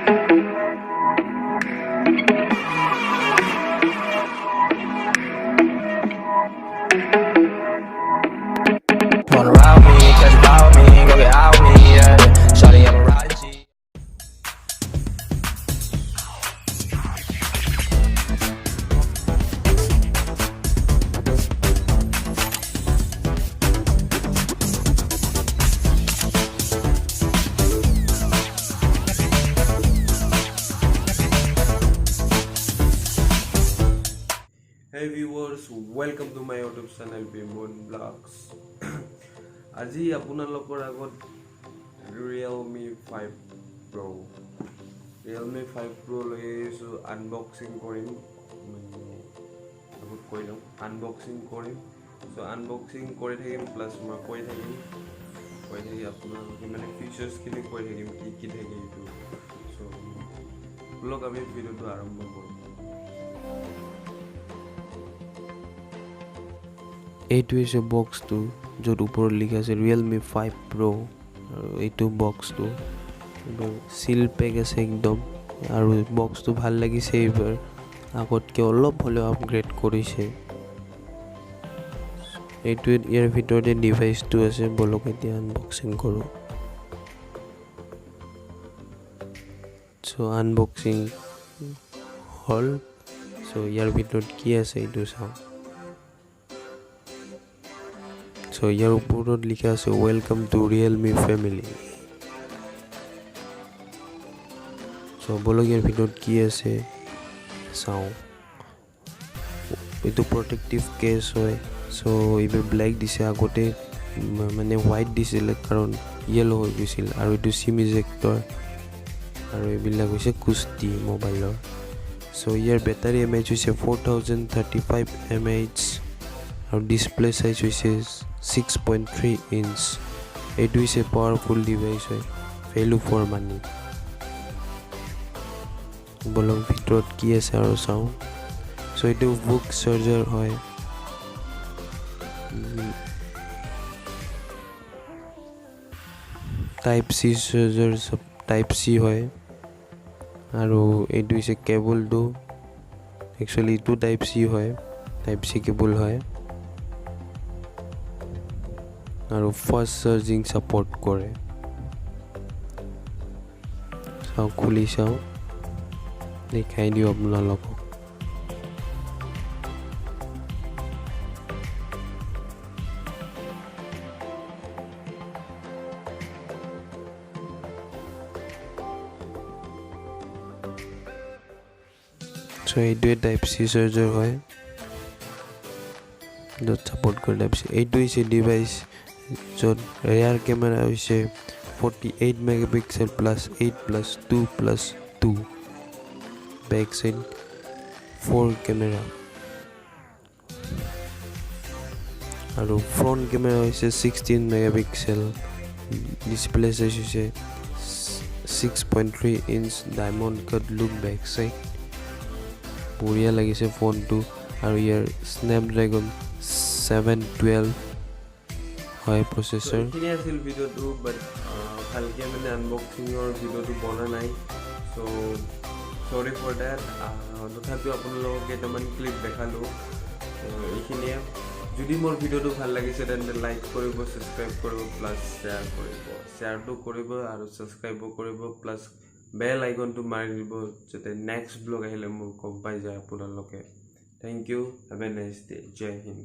Wanna ride me, catch a vibe with me, go get out with me, yeah. Shawty, I'm a ride G. Hey viewers, welcome to my YouTube channel Bimon Vlogs. আজি আপোনালোকৰ আগত Realme 5 Pro Realme 5 Pro লৈ আহিছোঁ unboxing কৰিম আগত কৈ লওঁ unboxing কৰিম সো আনবক্সিং কৰি থাকিম প্লাস মই কৈ থাকি আপোনালোকে মানে ফিচাৰ্ছখিনি কৈ থাকিম কি থাকে এইটো সো ব্লগ আমি ভিডিওটো আৰম্ভ কৰিম এইটো হৈছে বক্সটো য'ত ওপৰত লিখা আছে Realme 5 Pro আৰু এইটো বক্সটো সিল পেক আছে একদম আৰু বক্সটো ভাল লাগিছে এইবাৰ আগতকৈ অলপ হ'লেও আপগ্ৰেড কৰিছে এইটো ইয়াৰ ভিতৰতে ডিভাইচটো আছে বলক এতিয়া আনবক্সিং কৰোঁ চ' আনবক্সিং হ'ল চ' ইয়াৰ ভিতৰত কি আছে এইটো চাওঁ So ইয়াৰ ওপৰত লিখা আছে welcome to Realme family so বলক ইয়াৰ ভিতৰত কি আছে চাওঁ এইটো প্ৰটেক্টিভ কেছ হয় সো এইবাৰ ব্ল্যাক দিছে আগতে মানে হোৱাইট দিছিল কাৰণ ইয়েলো হৈ গৈছিল আৰু এইটো সিম ইজেক্টৰ আৰু এইবিলাক হৈছে কুস্তি মোবাইলৰ সো ইয়াৰ বেটাৰী এমএইচ হৈছে 4035 mAh আৰু ডিসপ্লে সাইজ হৈছে 6.3 inch এইটো হৈছে পাৱাৰফুল ডিভাইচ হয় ভ্যালু ফৰ মানি বলক ভিতৰত কি আছে আৰু চাওঁ সো এইটো VOOC চাৰ্জাৰ হয় টাইপ সি চাৰ্জাৰ টাইপ সি হয় আৰু এইটো হৈছে কেবলটো একচুয়ালি এইটো টাইপ সি হয় টাইপ সি কেবল হয় আৰু ফাষ্ট চাৰ্জিং সাপোৰ্ট কৰে চাও খুলি চাও দেখাই দিও আপোনালোকক সো এইটোৱে টাইপ সি চাৰ্জাৰ হয় য'ত সাপোৰ্ট কৰে টাইপ সি এইটো হৈছে ডিভাইচ য'ত ৰেয়াৰ কেমেৰা হৈছে 48 megapixel plus 8 plus 2 plus 2 back side 4 camera আৰু ফ্ৰন্ট কেমেৰা হৈছে 16 মেগাপিক্সেল ডিসপ্লে সাইজ হৈছে 6.3 inch diamond cut look back side বঢ়িয়া লাগিছে ফোনটো আৰু ইয়াৰ Snapdragon 712 হয় প্ৰসেসৰ এখিনি আছিল ভিডিওটো বাট ভালকে মানে আনবক্সিংৰ ভিডিওটো বনা নাই সো সৰি ফৰ দ্যাট তথাপিও আপোনালোকক কেইটামান ক্লিপ দেখালো এইখিনিয়ে যদি মোৰ ভিডিওটো ভাল লাগিছে তেন্তে লাইক কৰিব সাবস্ক্ৰাইব কৰিব প্লাস শ্বেয়াৰটো কৰিব আৰু সাবস্ক্ৰাইবো কৰিব প্লাস বেল আইকনটো মাৰি দিব যাতে নেক্সট ব্লগ আহিলে মোৰ গম পাই যায় আপোনালোকে thank you have a nice day জয় হিন্দ